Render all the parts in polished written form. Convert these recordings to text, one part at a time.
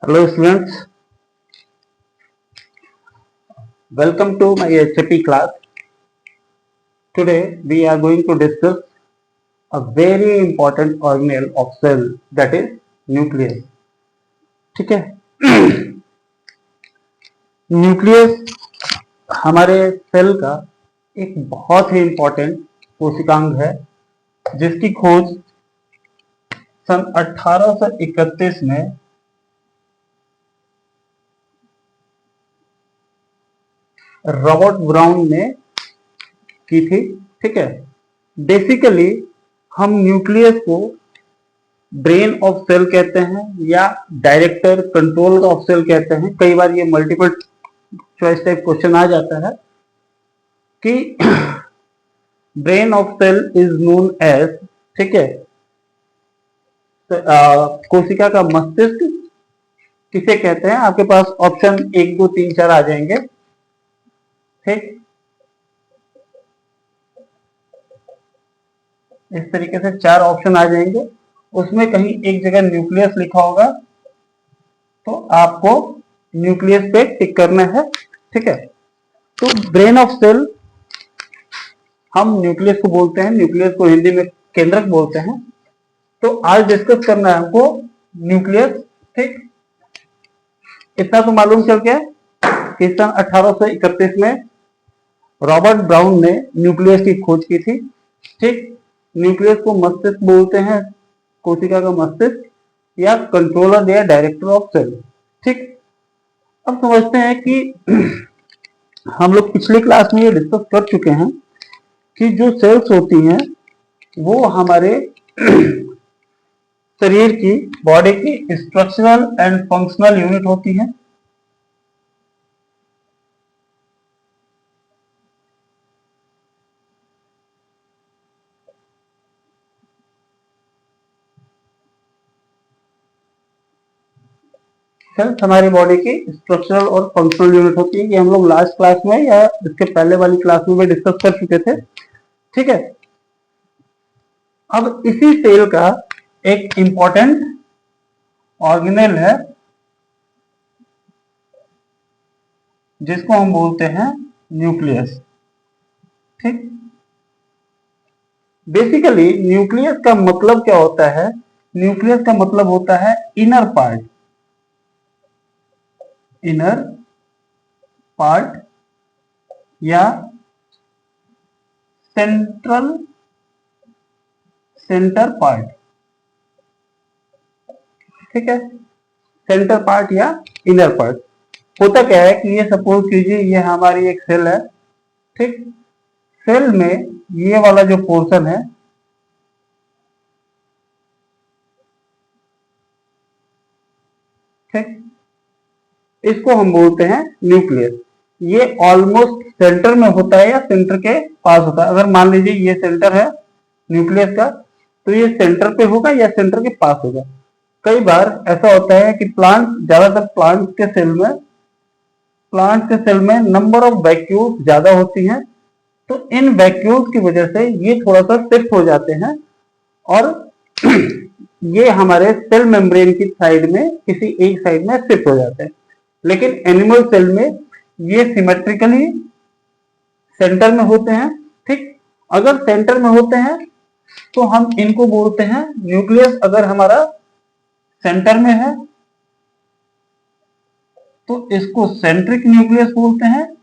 Hello students, welcome to my HAP class. Today we are going to discuss a very important organelle of cell, that is nucleus. ठीक है. Nucleus हमारे cell का एक बहुत ही important कोशिकांग है जिसकी खोज सन 1831 में रॉबर्ट ब्राउन ने की थी. ठीक है. बेसिकली हम न्यूक्लियस को ब्रेन ऑफ सेल कहते हैं या डायरेक्टर कंट्रोल ऑफ सेल कहते हैं. कई बार ये मल्टीपल चॉइस टाइप क्वेश्चन आ जाता है कि brain of cell is known as. ठीक है. कोशिका का मस्तिष्क किसे कहते हैं? आपके पास ऑप्शन 1 2 3 4 आ जाएंगे. ठीक. इस तरीके से 4 ऑप्शन आ जाएंगे. उसमें कहीं एक जगह न्यूक्लियस लिखा होगा तो आपको न्यूक्लियस पे टिक करना है. ठीक है. तो ब्रेन ऑफ सेल हम न्यूक्लियस को बोलते हैं. न्यूक्लियस को हिंदी में केंद्रक बोलते हैं. तो आज डिस्कस करना है हमको न्यूक्लियस. ठीक. इतना तो मालूम चल गया कि सन 1831 में रॉबर्ट ब्राउन ने न्यूक्लियस की खोज की थी. ठीक. न्यूक्लियस को मस्तिष्क बोलते हैं, कोशिका का मस्तिष्क या कंट्रोलर या डायरेक्टर ऑफ सेल. ठीक. अब समझते हैं कि हम लोग पिछली क्लास में ये डिस्कस कर चुके हैं कि जो सेल्स होती हैं वो हमारे शरीर की बॉडी की स्ट्रक्चरल एंड फंक्शनल यूनिट होती हैं. सेल्स हमारी बॉडी की स्ट्रक्चरल और फंक्शनल यूनिट होती है. ये हम लोग लास्ट क्लास में या इसके पहले वाली क्लास में भी डिस्कस कर चुके थे. ठीक है. अब इसी सेल का एक इंपॉर्टेंट ऑर्गेनेल है जिसको हम बोलते हैं न्यूक्लियस. ठीक. बेसिकली न्यूक्लियस का मतलब क्या होता है? न्यूक्लियस का मतलब होता है इनर पार्ट. इनर पार्ट या सेंटर पार्ट. ठीक है. सेंटर पार्ट या इनर पार्ट. होता क्या है कि ये सपोज कीजिए ये हमारी एक सेल है. ठीक. सेल में ये वाला जो पोर्शन है ठीक, इसको हम बोलते हैं न्यूक्लियस. ये ऑलमोस्ट सेंटर में होता है या सेंटर के पास होता है. अगर मान लीजिए ये सेंटर है न्यूक्लियस का तो ये सेंटर पे होगा या सेंटर के पास होगा. कई बार ऐसा होता है कि ज्यादातर प्लांट के सेल में नंबर ऑफ वैक्यूल्स ज्यादा होती हैं. तो इन वैक्यूल्स की वजह से ये थोड़ा सा शिफ्ट हो जाते हैं और ये हमारे सेल मेम्ब्रेन की साइड में किसी एक साइड में शिफ्ट हो जाते हैं. लेकिन एनिमल सेल में ये सिमेट्रिकली सेंटर में होते हैं. ठीक. अगर सेंटर में होते हैं तो हम इनको बोलते हैं न्यूक्लियस. अगर हमारा सेंटर में है तो इसको सेंट्रिक न्यूक्लियस बोलते हैं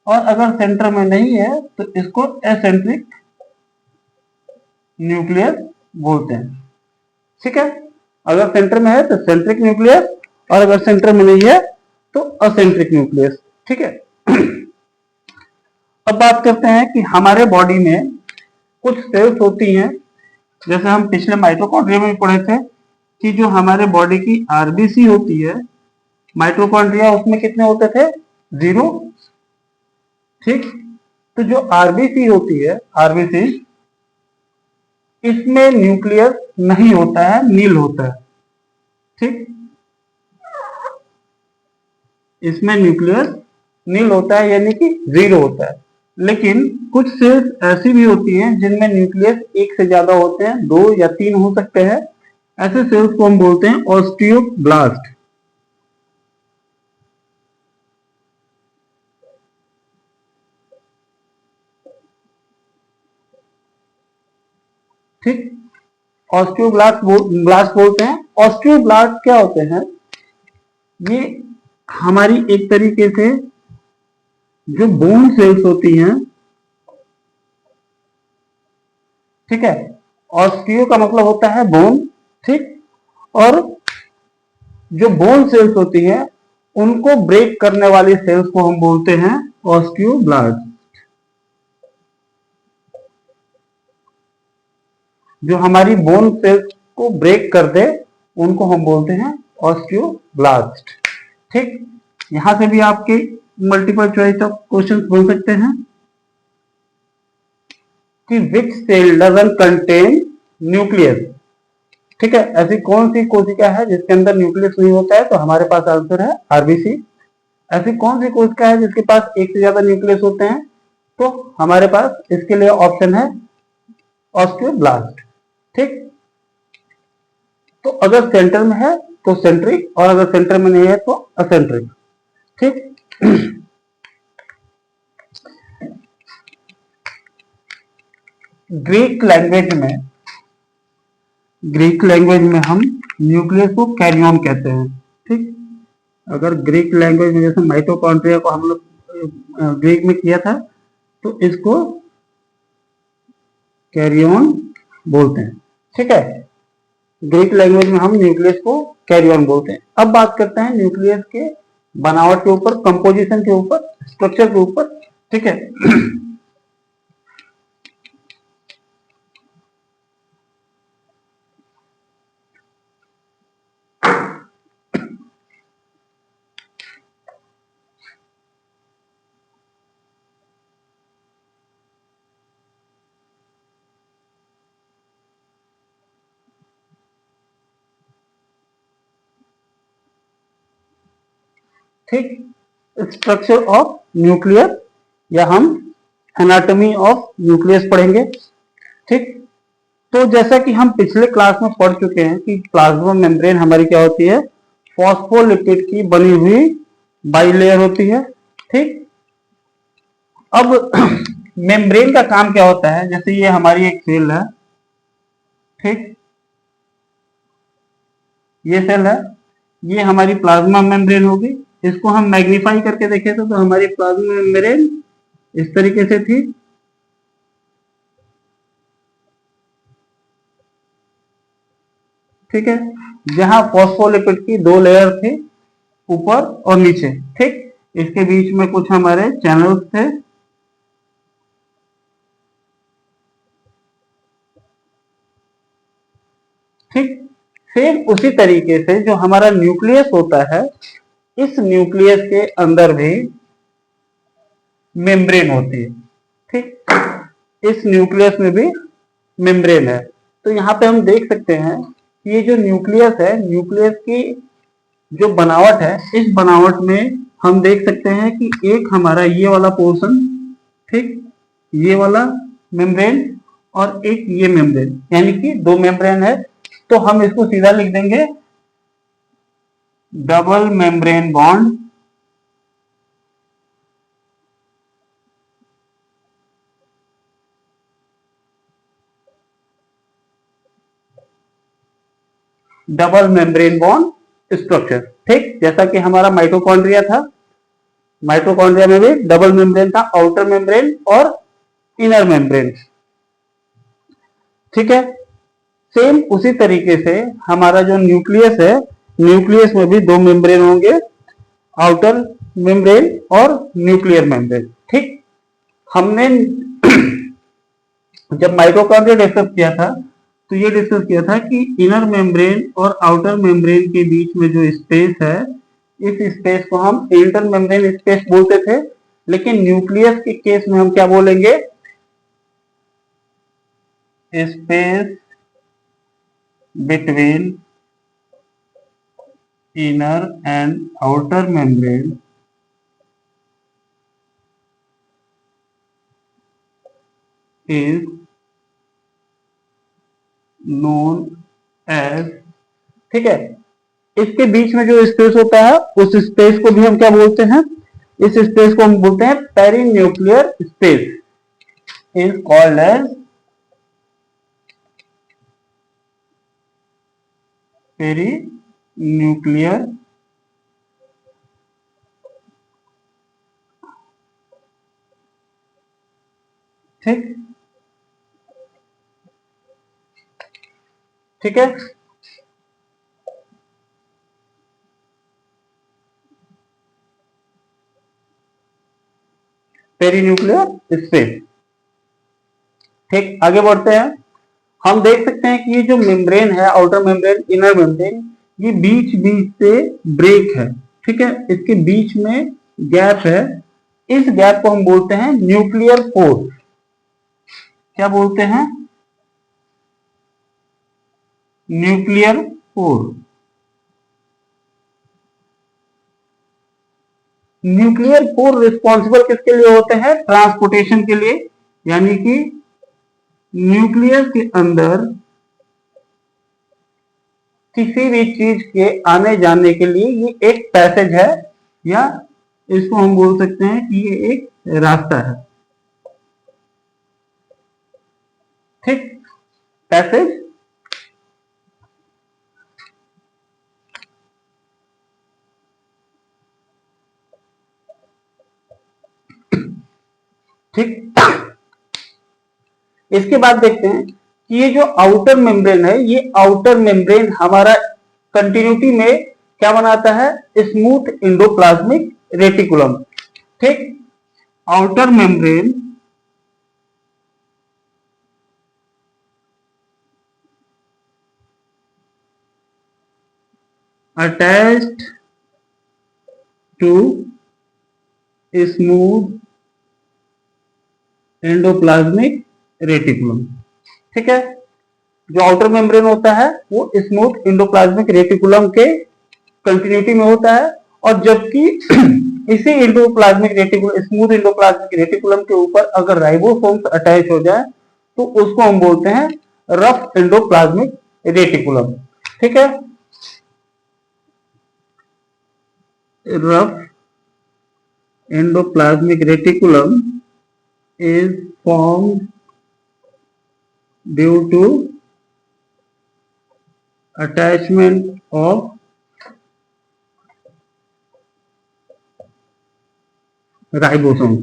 और अगर सेंटर में नहीं है तो इसको एसेंट्रिक न्यूक्लियस बोलते हैं. ठीक है. अगर सेंटर में है तो सेंट्रिक न्यूक्लियस और अगर सेंटर में नहीं है तो असेंट्रिक न्यूक्लियस. ठीक है. अब बात करते हैं कि हमारे बॉडी में कुछ सेल्स होती हैं, जैसे हम पिछले माइटोकॉन्ड्रिया में पढ़े थे कि जो हमारे बॉडी की आरबीसी होती है माइटोकॉन्ड्रिया, उसमें कितने होते थे? 0. ठीक. तो जो आरबीसी होती है, आरबीसी, इसमें न्यूक्लियस नहीं होता है, नील होता है. ठीक. इसमें न्यूक्लियस नील होता है यानी कि 0 होता है. लेकिन कुछ सेल्स ऐसी भी होती हैं जिनमें न्यूक्लियस एक से ज्यादा होते हैं, 2 या 3 हो सकते हैं. ऐसे सेल्स को हम बोलते हैं ऑस्टियोब्लास्ट. ठीक, ऑस्टियोब्लास्ट ब्लास्ट बोलते हैं। ऑस्टियोब्लास्ट क्या होते हैं, ये हमारी एक तरीके से जो बोन सेल्स होती हैं, ठीक है, ऑस्टियो का मतलब होता है बोन, ठीक, और जो बोन सेल्स होती हैं उनको ब्रेक करने वाली सेल्स को हम बोलते हैं ऑस्टियोब्लास्ट। जो हमारी बोन सेल्स को ब्रेक कर दे उनको हम बोलते हैं ऑस्टियोब्लास्ट। ठीक, यहां से भी आपके मल्टीपल चॉइस ऑफ क्वेश्चंस बन सकते हैं कि विच सेल डजंट कंटेन न्यूक्लियस। ठीक है, ऐसी कौन सी कोशिका है जिसके अंदर न्यूक्लियस नहीं होता है, तो हमारे पास आंसर है आरबीसी। ऐसी कौन सी कोशिका है जिसके पास एक से ज्यादा न्यूक्लियस होते हैं, तो हमारे पास इसके लिए ऑप्शन है ऑस्टियोब्लास्ट। ठीक, तो अगर सेंटर में है तो सेंट्रिक, और अगर सेंटर में नहीं है तो असेंट्रिक। ठीक, ग्रीक लैंग्वेज में हम न्यूक्लियस को कैरियन कहते हैं। ठीक, अगर ग्रीक लैंग्वेज में जैसे माइटोकॉन्ड्रिया को हम लोग ग्रीक में किया था तो इसको कैरियन बोलते हैं। ठीक है, ग्रीक लैंग्वेज में हम न्यूक्लियस को कैरियन बोलते हैं। अब बात करते हैं न्यूक्लियस के बनावट के ऊपर, कंपोजिशन के ऊपर, स्ट्रक्चर के ऊपर। ठीक है, ठीक, स्ट्रक्चर ऑफ न्यूक्लियस या हम एनाटॉमी ऑफ न्यूक्लियस पढ़ेंगे। ठीक, तो जैसा कि हम पिछले क्लास में पढ़ चुके हैं कि प्लाज्मा मेम्ब्रेन हमारी क्या होती है, फॉस्फोलिपिड की बनी हुई बाइलेयर होती है। ठीक, अब मेम्ब्रेन का काम क्या होता है, जैसे ये हमारी एक सेल है, ठीक, ये सेल है, ये हमारी प्लाज्मा मेम्ब्रेन होगी। इसको हम मैग्नीफाई करके देखें तो हमारी प्लाज्मा मेम्ब्रेन इस तरीके से थी। ठीक है, जहां फॉस्फोलिपिड की 2 लेयर थी, ऊपर और नीचे। ठीक, इसके बीच में कुछ हमारे चैनल्स थे। ठीक, सेम उसी तरीके से जो हमारा न्यूक्लियस होता है, इस न्यूक्लियस के अंदर भी मेम्ब्रेन होती है। ठीक, इस न्यूक्लियस में भी मेम्ब्रेन है। तो यहाँ पे हम देख सकते हैं कि ये जो न्यूक्लियस है, न्यूक्लियस की जो बनावट है, इस बनावट में हम देख सकते हैं कि एक हमारा ये वाला पोर्शन, ठीक, ये वाला मेम्ब्रेन और एक ये मेम्ब्रेन, यानी कि 2 मेम्ब्रेन है। तो हम इसको सीधा लिख देंगे डबल मेम्ब्रेन बॉन्ड स्ट्रक्चर। ठीक, जैसा कि हमारा माइटोकॉन्ड्रिया था, माइटोकॉन्ड्रिया में भी डबल मेम्ब्रेन था, आउटर मेम्ब्रेन और इनर मेम्ब्रेन। ठीक है, सेम उसी तरीके से हमारा जो न्यूक्लियस है, न्यूक्लियस में भी 2 मेम्ब्रेन होंगे, आउटर मेम्ब्रेन और न्यूक्लियर मेम्ब्रेन। ठीक, हमने जब माइटोकॉन्ड्रिया डिस्कस किया था तो ये डिस्कस किया था कि इनर मेम्ब्रेन और आउटर मेम्ब्रेन के बीच में जो स्पेस है, इस स्पेस को हम इंटर मेम्ब्रेन स्पेस बोलते थे। लेकिन न्यूक्लियस के केस में हम क्या बोलेंगे, space between inner and outer membrane is known as. ठीक है, इसके बीच में जो स्पेस होता है उस स्पेस को भी हम क्या बोलते हैं, इस स्पेस को हम बोलते हैं perinuclear space, is called as peri nuclear ठीक ठीक है। Peri nuclear space. ठीक, आगे बढ़ते हैं। हम देख सकते हैं कि ये जो मेम्ब्रेन है, आउटर मेम्ब्रेन, इनर मेम्ब्रेन, ये बीच बीच से ब्रेक है। ठीक है, इसके बीच में गैप है। इस गैप को हम बोलते हैं न्यूक्लियर पोर। क्या बोलते हैं? Nuclear pore. Nuclear pore responsible किसके लिए होते हैं? ट्रांसपोर्टेशन के लिए। यानी कि न्यूक्लियस के अंदर किसी भी चीज के आने जाने के लिए ये एक पैसेज है, या इसको हम बोल सकते हैं कि ये एक रास्ता है। ठीक, पैसेज। ठीक, इसके बाद देखते हैं कि ये जो आउटर मेम्ब्रेन है, ये आउटर मेम्ब्रेन हमारा कंटिन्यूटी में क्या बनाता है? Smooth endoplasmic reticulum. ठीक, outer membrane attached to smooth endoplasmic reticulum. ठीक है, जो आउटर मेम्ब्रेन होता है वो स्मूथ एंडोप्लाज्मिक रेटिकुलम के कंटिन्यूटी में होता है, और जबकि इसी endoplasmic reticulum, smooth endoplasmic reticulum के ऊपर अगर राइबोसोम्स अटैच हो जाए तो उसको हम बोलते हैं रफ एंडोप्लाज्मिक रेटिकुलम। ठीक है, rough endoplasmic reticulum is formed due to attachment of ribosome.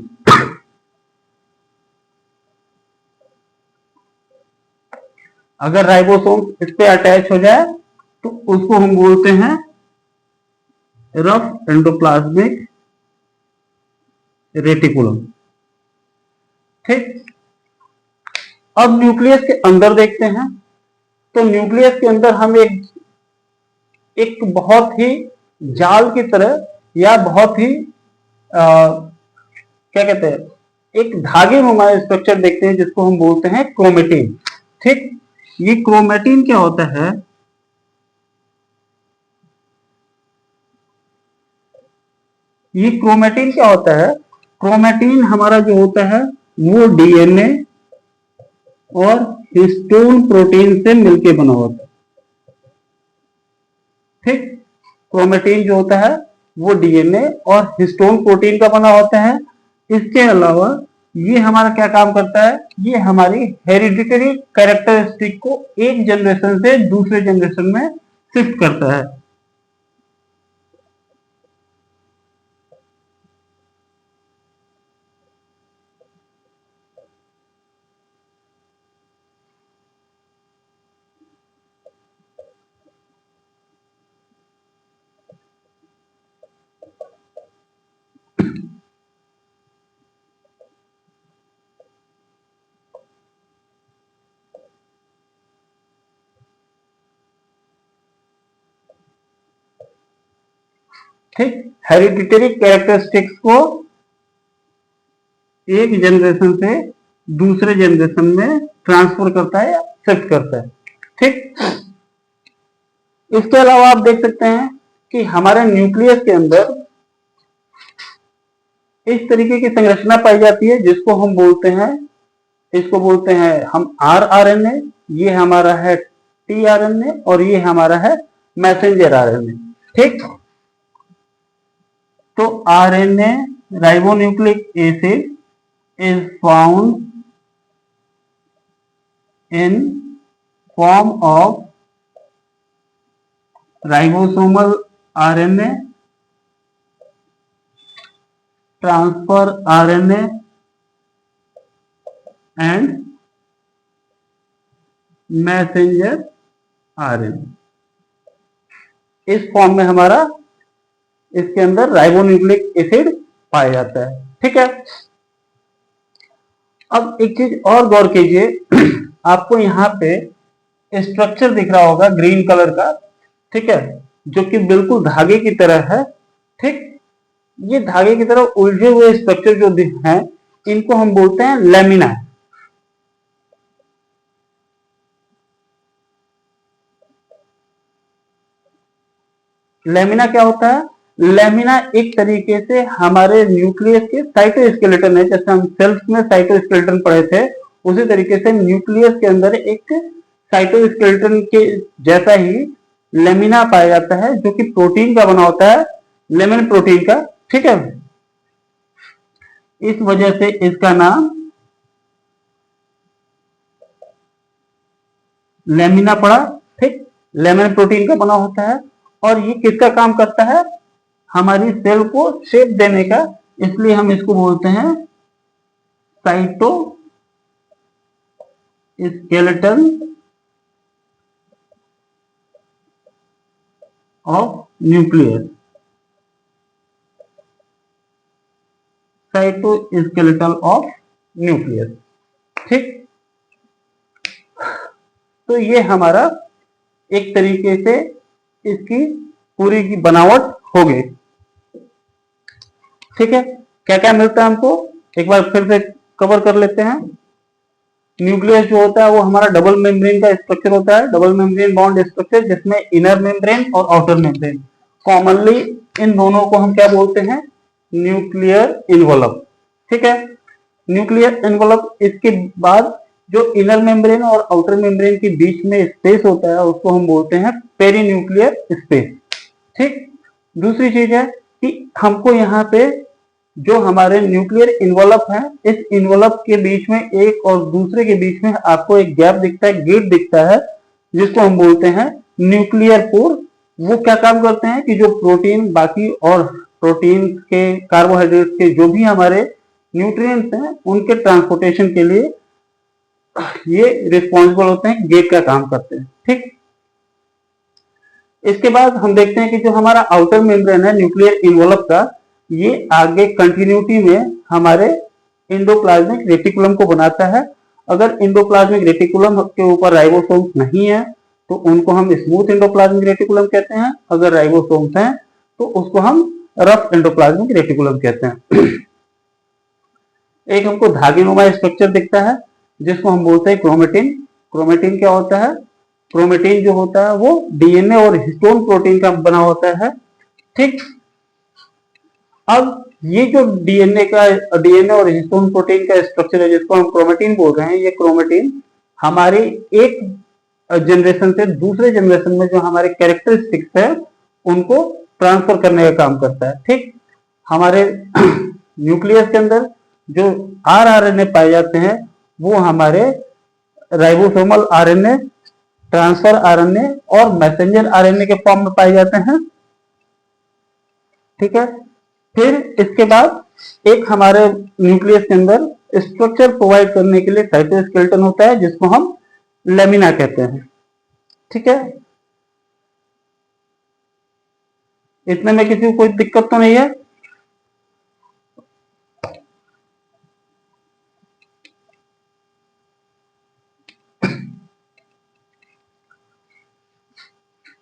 अगर राइबोसोम इस पे अटैच हो जाए तो उसको हम बोलते हैं रफ एंडोप्लाज्मिक रेटिकुलम। ठीक, अब न्यूक्लियस के अंदर देखते हैं। तो न्यूक्लियस के अंदर हम एक बहुत ही जाल की तरह, या बहुत ही क्या कहते हैं, एक धागे नुमा स्ट्रक्चर देखते हैं जिसको हम बोलते हैं क्रोमेटिन। ठीक, ये क्रोमेटिन क्या होता है? ये क्रोमेटिन क्या होता है? क्रोमेटिन हमारा जो होता है वो डीएनए और हिस्टोन प्रोटीन से मिलके बना होता है। ठीक, क्रोमेटिन जो होता है वो डीएनए और हिस्टोन प्रोटीन का बना होता है। इसके अलावा ये हमारा क्या काम करता है? ये हमारी हेरिडिटरी कैरेक्टरिस्टिक को एक जनरेशन से दूसरे जनरेशन में शिफ्ट करता है। ठीक, हेरिडिटरी कैरेक्टरिस्टिक्स को एक जनरेशन से दूसरे जनरेशन में ट्रांसफर करता है या शिफ्ट करता है। ठीक, इसके अलावा आप देख सकते हैं कि हमारे न्यूक्लियस के अंदर इस तरीके की संरचना पाई जाती है जिसको हम बोलते हैं, इसको बोलते हैं हम आरएनए, ये हमारा है टीआरएनए, और ये हमारा है मैसेंजर आरएनए। ठीक, तो RNA, ribonucleic acid, is found in form of ribosomal RNA, transfer RNA and messenger RNA, इस फॉर्म में हमारा इसके अंदर राइबोन्यूक्लिक एसिड पाया जाता है। ठीक है, अब एक चीज और गौर कीजिए, आपको यहाँ पे स्ट्रक्चर दिख रहा होगा ग्रीन कलर का, ठीक है, जो कि बिल्कुल धागे की तरह है। ठीक, ये धागे की तरह उलझे हुए स्ट्रक्चर जो हैं, इनको हम बोलते हैं लेमिना। लेमिना क्या होता है? लेमिना एक तरीके से हमारे न्यूक्लियस के साइटोस्केलेटन है, जैसे हम सेल्स में साइटोस्केलेटन पढ़े थे, उसी तरीके से न्यूक्लियस के अंदर एक साइटोस्केलेटन के जैसा ही लेमिना पाया जाता है, जो कि प्रोटीन का बना होता है, लेमिन प्रोटीन का। ठीक है, इस वजह से इसका नाम लेमिना पड़ा। ठीक, लेमिन प्रोटीन का बना होता है, और ये किसका काम करता है? हमारी सेल को शेप देने का, इसलिए हम इसको बोलते हैं cytoskeleton of nucleus, cytoskeleton of nucleus. ठीक, तो ये हमारा एक तरीके से इसकी पूरी की बनावट हो गई। ठीक है, क्या क्या मिलता है हमको, एक बार फिर से कवर कर लेते हैं। न्यूक्लियस जो होता है वो हमारा डबल मेम्ब्रेन का स्ट्रक्चर होता है, डबल मेम्ब्रेन बॉन्ड स्ट्रक्चर, जिसमें इनर मेम्ब्रेन और आउटर मेम्ब्रेन। कॉमनली इन दोनों को हम क्या बोलते हैं? Nuclear envelope. ठीक है, न्यूक्लियर इन्वलप, इसके बाद जो इनर मेम्ब्रेन और आउटर मेम्ब्रेन के बीच में स्पेस होता है, उसको हम बोलते हैं पेरीन्यूक्लियर स्पेस। ठीक, दूसरी चीज है कि हमको यहाँ पे जो हमारे न्यूक्लियर इन्वलप है, इस इन्वलप के बीच में एक और दूसरे के बीच में आपको एक गैप दिखता है, गेट दिखता है, जिसको हम बोलते हैं न्यूक्लियर पोर। वो क्या काम करते हैं कि जो प्रोटीन बाकी और प्रोटीन के, कार्बोहाइड्रेट के जो भी हमारे न्यूट्रिएंट्स हैं, उनके ट्रांसपोर्टेशन के लिए ये रिस्पॉन्सिबल होते हैं, गेट का काम करते हैं। ठीक, इसके बाद हम देखते हैं कि जो हमारा आउटर मेम्ब्रेन है न्यूक्लियर इन्वलप का, ये आगे कंटिन्यूटी में हमारे इंडोप्लाज्मिक रेटिकुलम को बनाता है। अगर इंडोप्लाज्मिक रेटिकुलम के ऊपर राइबोसोम्स नहीं है तो उनको हम स्मूथ इंडोप्लाज्मिक रेटिकुलम कहते हैं, अगर राइबोसोम्स हैं तो उसको हम रफ एंडोप्लाज्मिक रेटिकुलम कहते हैं। एक हमको धागेनुमा स्ट्रक्चर दिखता है, जिसको हम बोलते हैं क्रोमेटिन। क्रोमेटिन क्या होता है? क्रोमेटिन जो होता है वो डीएनए और हिस्टोन प्रोटीन का बना होता है। ठीक, अब ये जो डीएनए और हिस्टोन प्रोटीन का स्ट्रक्चर है, जिसको हम क्रोमेटिन बोल रहे हैं, ये क्रोमेटिन हमारे एक जनरेशन से दूसरे जनरेशन में जो हमारे कैरेक्टरिस्टिक्स है उनको ट्रांसफर करने का काम करता है। ठीक, हमारे न्यूक्लियस के अंदर जो आरएनए पाए जाते हैं वो हमारे राइबोसोमल आरएनए, ट्रांसफर आरएनए और मैसेंजर आरएनए के फॉर्म में पाए जाते हैं। ठीक है, फिर इसके बाद एक हमारे न्यूक्लियस के अंदर स्ट्रक्चर प्रोवाइड करने के लिए साइटोस्केलेटन होता है, जिसको हम लेमिना कहते हैं। ठीक है, इतने में किसी को कोई दिक्कत तो नहीं है?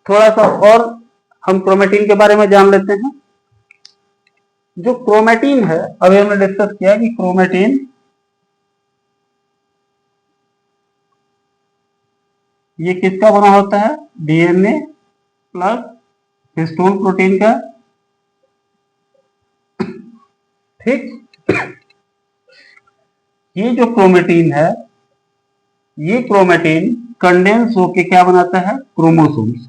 थोड़ा सा और हम क्रोमेटिन के बारे में जान लेते हैं। जो क्रोमेटिन है, अभी हमने डिस्कस किया कि क्रोमेटिन ये किसका बना होता है? डीएनए प्लस हिस्टोन प्रोटीन का। ठीक, ये जो क्रोमेटिन है, ये क्रोमेटिन कंडेंस होके क्या बनाता है? क्रोमोसोम्स।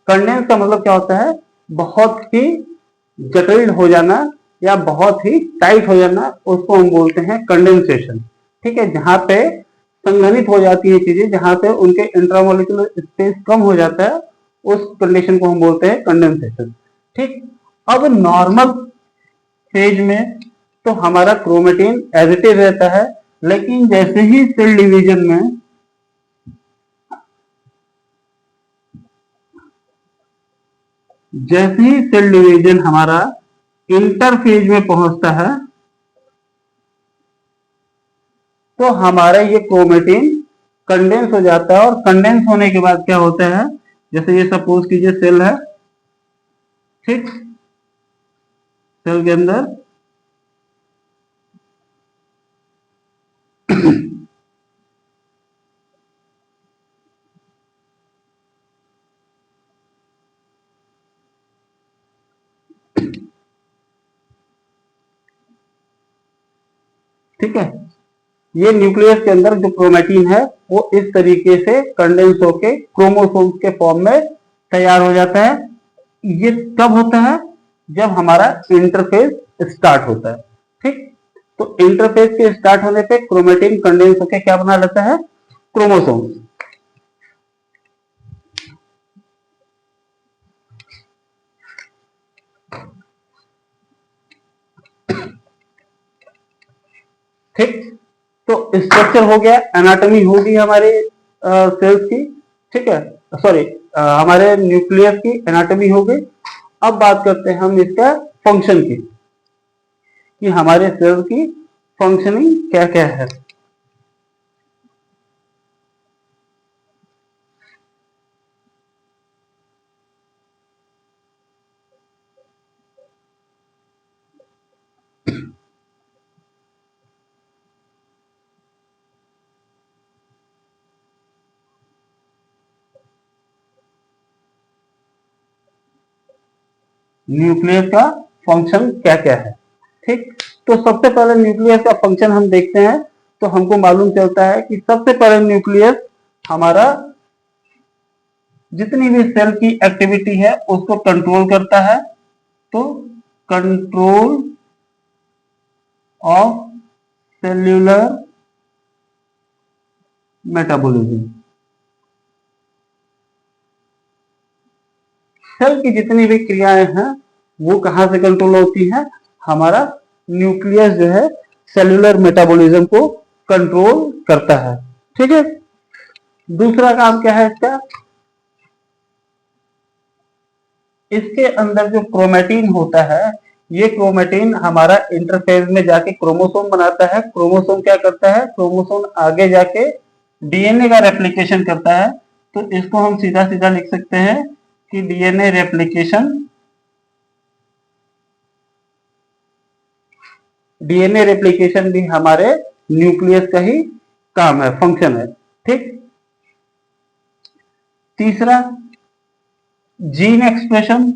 कंडेंस का मतलब क्या होता है? बहुत ही जटिल हो जाना, या बहुत ही टाइट हो जाना, उसको हम बोलते हैं कंडेंसेशन। ठीक है, जहां पे संघनित हो जाती है चीजें, जहां पे उनके इंट्रामोलिकुलर स्पेस कम हो जाता है, उस कंडीशन को हम बोलते हैं कंडेंसेशन। ठीक, अब नॉर्मल फेज में तो हमारा क्रोमेटिन एज इट इज रहता है, लेकिन जैसे ही सेल डिवीजन में हमारा इंटरफेज में पहुंचता है, तो हमारा ये क्रोमेटिन कंडेंस हो जाता है। और कंडेंस होने के बाद क्या होता है, जैसे ये सपोज कीजिए सेल है, ठीक, सेल के अंदर ठीक है, ये न्यूक्लियस के अंदर जो क्रोमेटिन है वो इस तरीके से कंडेंस होके क्रोमोसोम्स के फॉर्म में तैयार हो जाता है। ये कब होता है, जब हमारा इंटरफेज स्टार्ट होता है। ठीक, तो इंटरफेज के स्टार्ट होने पे क्रोमेटिन कंडेंस होके क्या बना लेता है, क्रोमोसोम। ठीक, तो स्ट्रक्चर हो गया, एनाटॉमी होगी हमारे सेल्स की, ठीक है, सॉरी हमारे न्यूक्लियस की एनाटॉमी हो गई। अब बात करते हैं हम इसका फंक्शन की, कि हमारे सेल्स की फंक्शनिंग क्या क्या है। न्यूक्लियस का फंक्शन क्या क्या है। ठीक, तो सबसे पहले न्यूक्लियस का फंक्शन हम देखते हैं, तो हमको मालूम चलता है कि सबसे पहले न्यूक्लियस हमारा जितनी भी सेल की एक्टिविटी है उसको कंट्रोल करता है। तो control of cellular metabolism, cell की जितनी भी क्रियाएं हैं वो कहां से कंट्रोल होती हैं, हमारा न्यूक्लियस जो है सेल्यूलर मेटाबॉलिज्म को कंट्रोल करता है। ठीक है, दूसरा काम क्या है इसका, इसके अंदर जो क्रोमेटिन होता है, ये क्रोमेटिन हमारा इंटरफेज में जाके क्रोमोसोम बनाता है। क्रोमोसोम क्या करता है, क्रोमोसोम आगे जाके डीएनए का रेप्लिकेशन करता है। तो इसको हम सीधा सीधा लिख सकते हैं कि डीएनए रेप्लिकेशन, डीएनए रेप्लिकेशन भी हमारे न्यूक्लियस का ही काम है, फंक्शन है। ठीक, तीसरा जीन एक्सप्रेशन,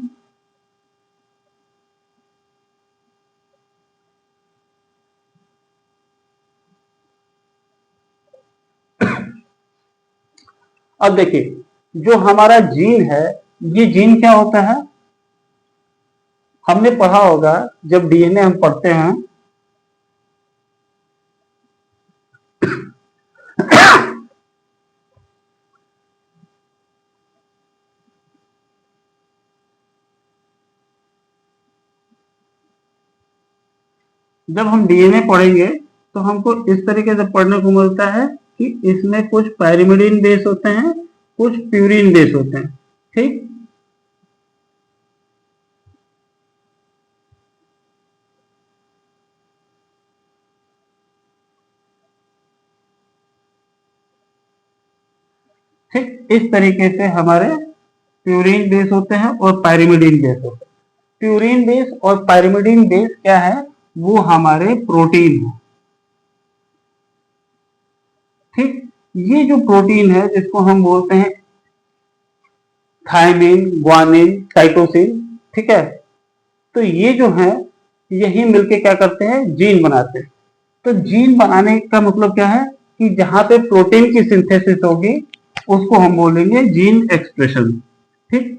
अब देखिए जो हमारा जीन है, ये जीन क्या होता है, हमने पढ़ा होगा जब डीएनए हम पढ़ते हैं, जब हम डीएनए पढ़ेंगे तो हमको इस तरीके से पढ़ने को मिलता है कि इसमें कुछ पायरिमिडीन बेस होते हैं, कुछ प्यूरिन बेस होते हैं। ठीक, ठीक, इस तरीके से हमारे प्यूरिन बेस होते हैं और पायरिमिडीन बेस होते हैं। प्यूरिन बेस और पायरिमिडीन बेस क्या है, वो हमारे प्रोटीन है। ठीक, ये जो प्रोटीन है जिसको हम बोलते हैं थायमिन, ग्वानिन, साइटोसिन, ठीक है, तो ये जो है यही मिलके क्या करते हैं, जीन बनाते हैं। तो जीन बनाने का मतलब क्या है, कि जहां पे प्रोटीन की सिंथेसिस होगी उसको हम बोलेंगे जीन एक्सप्रेशन। ठीक,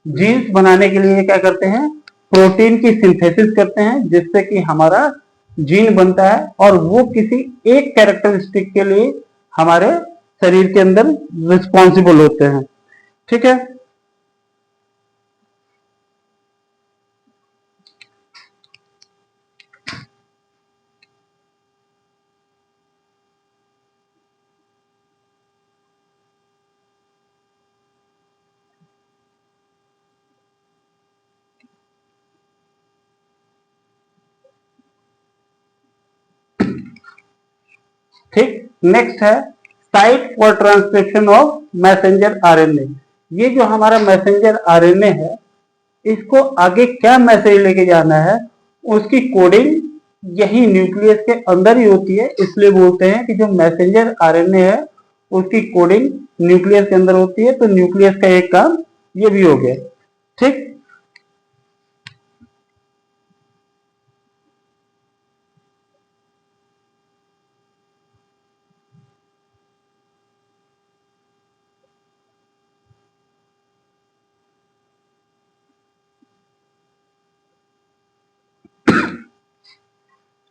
जीन्स बनाने के लिए क्या करते हैं, प्रोटीन की सिंथेसिस करते हैं, जिससे कि हमारा जीन बनता है और वो किसी एक कैरेक्टरिस्टिक के लिए हमारे शरीर के अंदर रिस्पॉन्सिबल होते हैं। ठीक है, ठीक। नेक्स्ट है site for transcription of messenger RNA. ये जो हमारा मैसेंजर आरएनए है, इसको आगे क्या मैसेज लेके जाना है, उसकी कोडिंग यही न्यूक्लियस के अंदर ही होती है। इसलिए बोलते हैं कि जो मैसेंजर आरएनए है उसकी कोडिंग न्यूक्लियस के अंदर होती है। तो न्यूक्लियस का एक काम ये भी हो गया। ठीक,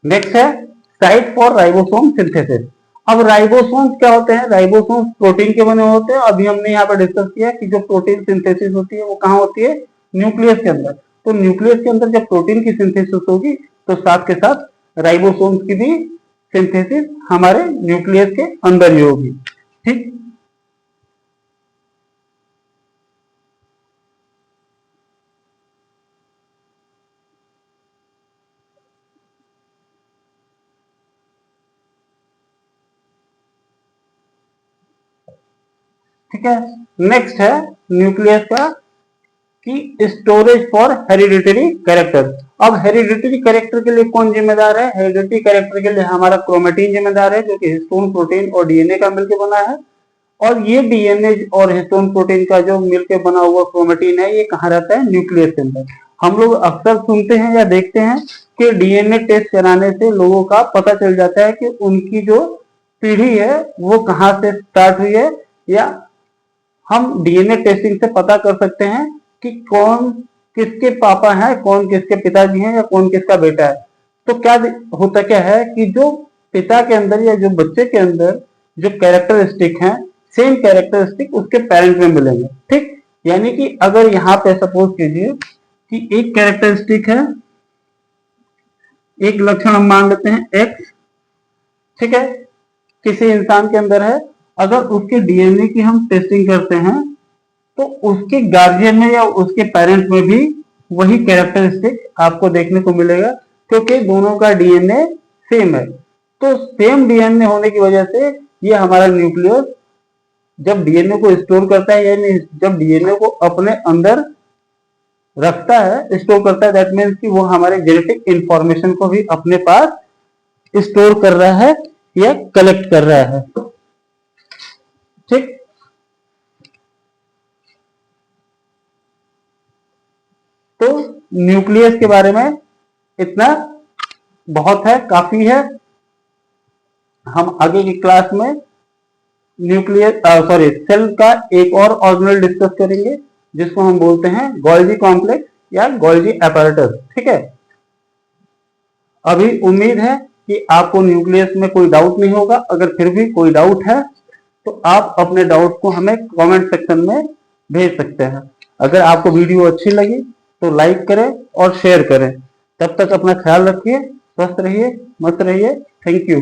नेक्स्ट है साइट फॉर राइबोसोम सिंथेसिस। अब राइबोसोम्स क्या होते हैं, राइबोसोम्स प्रोटीन के बने होते हैं। अभी हमने यहाँ पर डिस्कस किया कि जो प्रोटीन सिंथेसिस होती है वो कहाँ होती है, न्यूक्लियस के अंदर। तो न्यूक्लियस के अंदर जब प्रोटीन की सिंथेसिस होगी तो साथ के साथ राइबोसोम्स की भी सिंथेसिस हमारे न्यूक्लियस के अंदर ही होगी। ठीक, ठीक है। नेक्स्ट है न्यूक्लियस का कि स्टोरेज फॉर हेरिडिटरी कैरेक्टर। अब हेरिडिटरी कैरेक्टर के लिए कौन जिम्मेदार है, हेरिडिटरी कैरेक्टर के लिए हमारा क्रोमेटिन जिम्मेदार है, जो कि हिस्टोन प्रोटीन और डीएनए का मिलकर बना है। और ये डीएनए और हिस्टोन प्रोटीन का जो मिलकर बना हुआ क्रोमेटिन है, ये कहाँ रहता है, न्यूक्लियस के अंदर। हम लोग अक्सर सुनते हैं या देखते हैं कि डीएनए टेस्ट कराने से लोगों का पता चल जाता है कि उनकी जो पीढ़ी है वो कहाँ से स्टार्ट हुई है, या हम डीएनए टेस्टिंग से पता कर सकते हैं कि कौन किसके पापा हैं, कौन किसके पिताजी हैं, या कौन किसका बेटा है। तो क्या होता क्या है कि जो पिता के अंदर या जो बच्चे के अंदर जो कैरेक्टरिस्टिक हैं, सेम कैरेक्टरिस्टिक उसके पेरेंट में मिलेंगे। ठीक, यानी कि अगर यहाँ पे सपोज कीजिए कि एक कैरेक्टरिस्टिक है, एक लक्षण हम मान लेते हैं एक्स, ठीक है, किसी इंसान के अंदर है। अगर उसके डीएनए की हम टेस्टिंग करते हैं तो उसके गार्जियन में या उसके पेरेंट्स में भी वही कैरेक्टरिस्टिक आपको देखने को मिलेगा, क्योंकि दोनों का डीएनए सेम है। तो सेम डीएनए होने की वजह से ये हमारा न्यूक्लियस जब डीएनए को स्टोर करता है, यानी जब डीएनए को अपने अंदर रखता है, स्टोर करता है, दैट मीन्स कि वो हमारे जेनेटिक इंफॉर्मेशन को भी अपने पास स्टोर कर रहा है या कलेक्ट कर रहा है। ठीक, तो न्यूक्लियस के बारे में इतना बहुत है, काफी है। हम आगे की क्लास में न्यूक्लियस सेल का एक और ऑर्गेनेल डिस्कस करेंगे, जिसको हम बोलते हैं गोल्जी कॉम्प्लेक्स या गोल्जी एपैरेटस। ठीक है, अभी उम्मीद है कि आपको न्यूक्लियस में कोई डाउट नहीं होगा। अगर फिर भी कोई डाउट है तो आप अपने डाउट को हमें कमेंट सेक्शन में भेज सकते हैं। अगर आपको वीडियो अच्छी लगी तो लाइक करें और शेयर करें। तब तक अपना ख्याल रखिए, स्वस्थ रहिए, मस्त रहिए। Thank you.